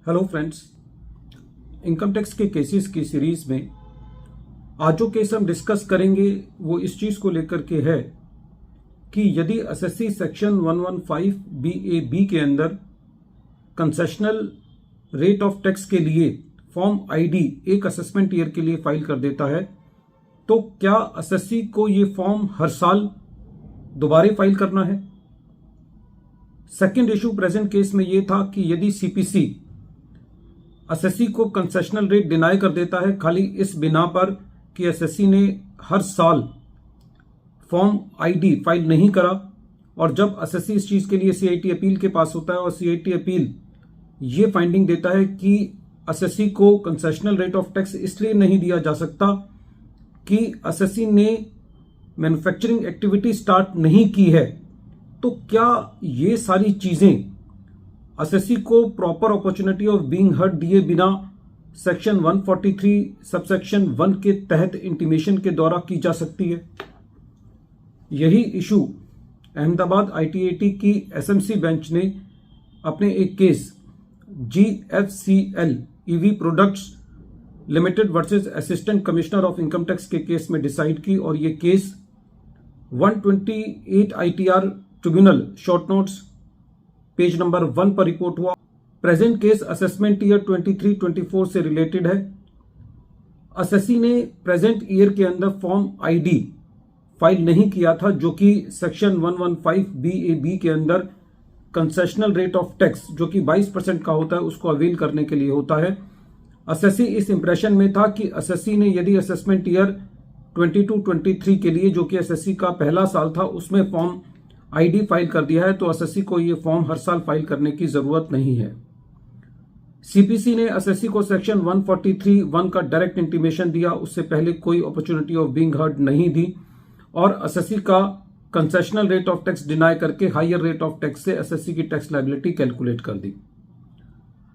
Hello friends, income tax के cases की series में आज जो केस हम डिस्कस करेंगे वो इस चीज को लेकर के है कि यदि एसएससी सेक्शन 115 BAB के अंदर कंसेशनल रेट ऑफ टैक्स के लिए फॉर्म आईडी एक असेसमेंट ईयर के लिए फाइल कर देता है तो क्या एसएससी को ये फॉर्म हर साल दोबारा फाइल करना है। सेकेंड इशू प्रेजेंट केस में ये था कि यदि सीपीसी एसएससी को कंसेशनल रेट डिनाई कर देता है खाली इस बिना पर कि एसएससी ने हर साल फॉर्म आईडी फाइल नहीं करा, और जब एसएससी इस चीज के लिए सीआईटी अपील के पास होता है और सीआईटी अपील ये फाइंडिंग देता है कि एसएससी को कंसेशनल रेट ऑफ टैक्स इसलिए नहीं दिया जा सकता कि एसएससी ने मैन्युफैक्चरिंग एक्टिविटी स्टार्ट नहीं की है, तो क्या ये सारी चीजें एसएससी को proper opportunity of being heard दिए बिना सेक्शन 143 सबसेक्शन 1 के तहत इंटीमेशन के द्वारा की जा सकती है। यही इशू अहमदाबाद आईटीएटी की एसएमसी बेंच ने अपने एक case GFCL EV products limited versus assistant commissioner of income tax के केस में डिसाइड की, और ये case 128 ITR tribunal short notes page number 1 पर रिपोर्ट हुआ। प्रेजेंट केस असेसमेंट ईयर 23-24 से रिलेटेड है। एसएससी ने प्रेजेंट ईयर के अंदर फॉर्म आईडी फाइल नहीं किया था, जो कि सेक्शन 115 BAB के अंदर कंसेशनल रेट ऑफ टैक्स जो कि 22% का होता है उसको अवेल करने के लिए होता है। एसएससी इस इंप्रेशन में था कि एसएससी ने यदि असेसमेंट ईयर 22-23 के लिए जो कि एसएससी का पहला साल था उसमें फॉर्म आईडी फाइल कर दिया है तो एसएससी को ये फॉर्म हर साल फाइल करने की जरूरत नहीं है। सीपीसी ने एसएससी को सेक्शन 143(1) का डायरेक्ट इंटीमेशन दिया, उससे पहले कोई अपॉर्चुनिटी ऑफ बीइंग हर्ड नहीं दी, और एसएससी का concessional rate of tax deny करके हायर रेट ऑफ टैक्स से एसएससी की टैक्स लायबिलिटी कैलकुलेट कर दी।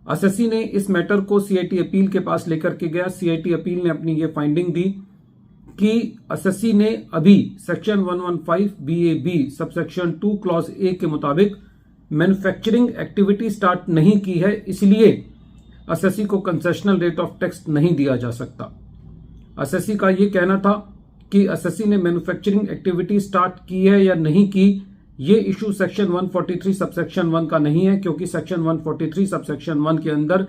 एसएससी ने इस मैटर को सीआईटी अपील के पास लेकर के गया। सीआईटी अपील ने अपनी ये फाइंडिंग दी कि एसएससी ने अभी section 115 BAB subsection 2 clause A के मुताबिक मैन्युफैक्चरिंग एक्टिविटी स्टार्ट नहीं की है, इसलिए एसएससी को कंसेशनल रेट ऑफ टैक्स नहीं दिया जा सकता। एसएससी का यह कहना था कि एसएससी ने मैन्युफैक्चरिंग एक्टिविटी स्टार्ट की है या नहीं की, ये इशू सेक्शन 143 सबसेक्शन 1 का नहीं है, क्योंकि सेक्शन 143 सबसेक्शन 1 के अंदर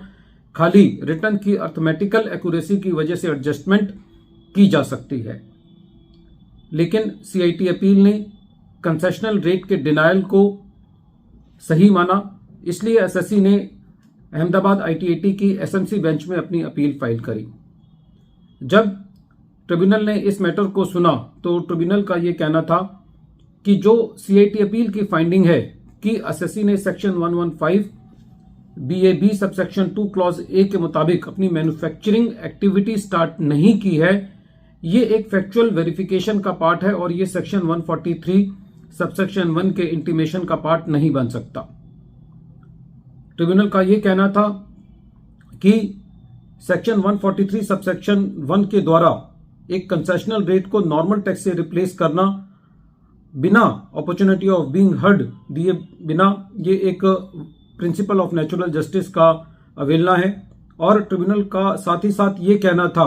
खाली रिटर्न की अर्थमेटिकल एक्यूरेसी की वजह से एडजस्टमेंट की जा सकती है। लेकिन सीआईटी अपील ने कंसेशनल रेट के डिनायल को सही माना, इसलिए एसएससी ने अहमदाबाद आईटीएटी की एसएमसी बेंच में अपनी अपील फाइल करी। जब ट्रिब्यूनल ने इस मैटर को सुना तो ट्रिब्यूनल का यह कहना था कि जो सीआईटी अपील की फाइंडिंग है कि एसएससी ने section 115 BAB subsection 2 clause A के मुताबिक अपनी मैन्युफैक्चरिंग एक्टिविटी स्टार्ट नहीं की है, ये एक फैक्चुअल वेरिफिकेशन का पार्ट है और ये सेक्शन 143 सबसेक्शन 1 के इंटीमेशन का पार्ट नहीं बन सकता। ट्रिब्यूनल का यह कहना था कि सेक्शन 143 सबसेक्शन 1 के द्वारा एक कंसेशनल रेट को नॉर्मल टैक्स से रिप्लेस करना बिना अपॉर्चुनिटी ऑफ बीइंग हर्ड दिए बिना, ये एक प्रिंसिपल ऑफ नेचुरल जस्टिस का अवहेलना है। और ट्रिब्यूनल का साथ ही साथ ये कहना था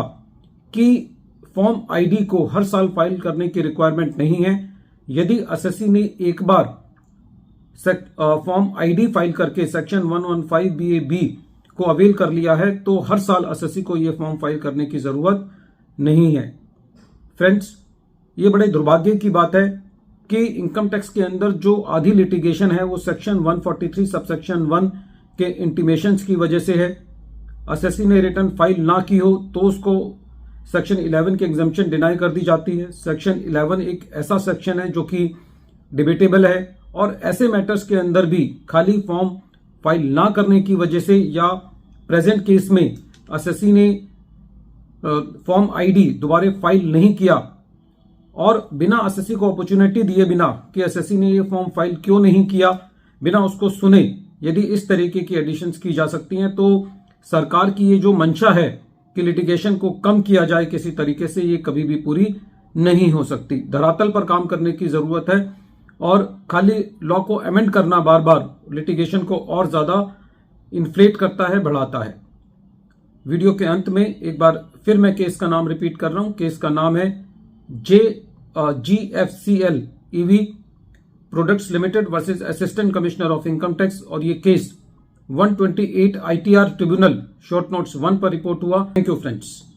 कि फॉर्म आईडी को हर साल फाइल करने की रिक्वायरमेंट नहीं है। यदि एसएससी ने एक बार फॉर्म आईडी फाइल करके सेक्शन 115 BAB को अवेल कर लिया है तो हर साल एसएससी को यह फॉर्म फाइल करने की जरूरत नहीं है। फ्रेंड्स, ये बड़े दुर्भाग्य की बात है कि इनकम टैक्स के अंदर जो आधी लिटिगेशन है वो सेक्शन 143 सबसेक्शन 1 के इंटीमेशंस की वजह से है। एसएससी ने रिटर्न फाइल ना की हो तो उसको सेक्शन 11 के एग्जम्पशन डिनाई कर दी जाती है। सेक्शन 11 एक ऐसा सेक्शन है जो कि डिबेटेबल है, और ऐसे मैटर्स के अंदर भी खाली फॉर्म फाइल ना करने की वजह से या प्रेजेंट केस में एसएससी ने फॉर्म आईडी दोबारा फाइल नहीं किया और बिना एसएससी को अपॉर्चुनिटी दिए बिना कि एसएससी ने ये फॉर्म फाइल क्यों नहीं किया, बिना उसको सुने यदि इस तरीके की एडिशंस की जा सकती हैं तो सरकार की ये जो मंशा है कि लिटिगेशन को कम किया जाए किसी तरीके से, ये कभी भी पूरी नहीं हो सकती। धरातल पर काम करने की जरूरत है और खाली लॉ को अमेंड करना बार बार लिटिगेशन को और ज्यादा इन्फ्लेट करता है, बढ़ाता है। वीडियो के अंत में एक बार फिर मैं केस का नाम रिपीट कर रहा हूं। केस का नाम है GFCL EV products limited versus assistant commissioner of income tax, और ये case 128 ITR tribunal short notes 1 पर रिपोर्ट हुआ। Thank you friends.